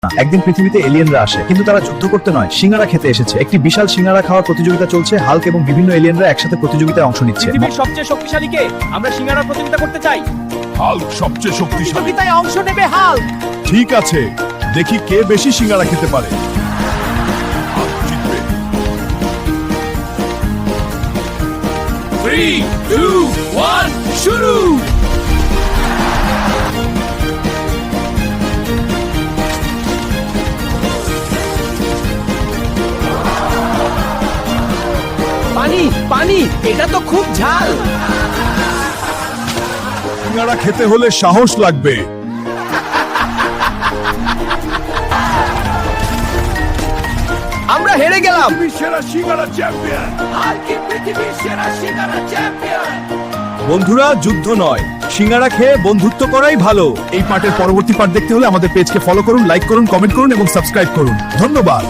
একদিন পৃথিবীতে এলিয়েনরা আসে, কিন্তু তারা যুদ্ধ করতে নয়, সিঙ্গারা খেতে এসেছে। একটি বিশাল সিঙ্গারা খাওয়ার প্রতিযোগিতা চলছে। হাল্ক এবং বিভিন্ন এলিয়েনরা একসাথে প্রতিযোগিতায় অংশ নিচ্ছে। পৃথিবীর সবচেয়ে শক্তিশালী কে? আমরা সিঙ্গারা প্রতিযোগিতা করতে চাই। হাল্ক সবচেয়ে শক্তিশালী। প্রতিযোগিতায় অংশ নেবে হাল্ক। ঠিক আছে, দেখি কে বেশি সিঙ্গারা খেতে পারে। হাল্ক জিতবে। 3, 2, 1 শুরু। পানি পানি, এটা তো খুব ঝাল। সিঙ্গারা খেতে হলে সাহস লাগবে। আমরা হেরে গেলাম। সেরা সিঙ্গারা চ্যাম্পিয়ন। পৃথিবীর সেরা সিঙ্গারা চ্যাম্পিয়ন। বন্ধুরা, যুদ্ধ নয়, সিঙ্গারা খেয়ে বন্ধুত্ব করাই ভালো। এই পার্টের পরবর্তী পার্ট দেখতে হলে আমাদের পেজকে ফলো করুন, লাইক করুন, কমেন্ট করুন এবং সাবস্ক্রাইব করুন। ধন্যবাদ।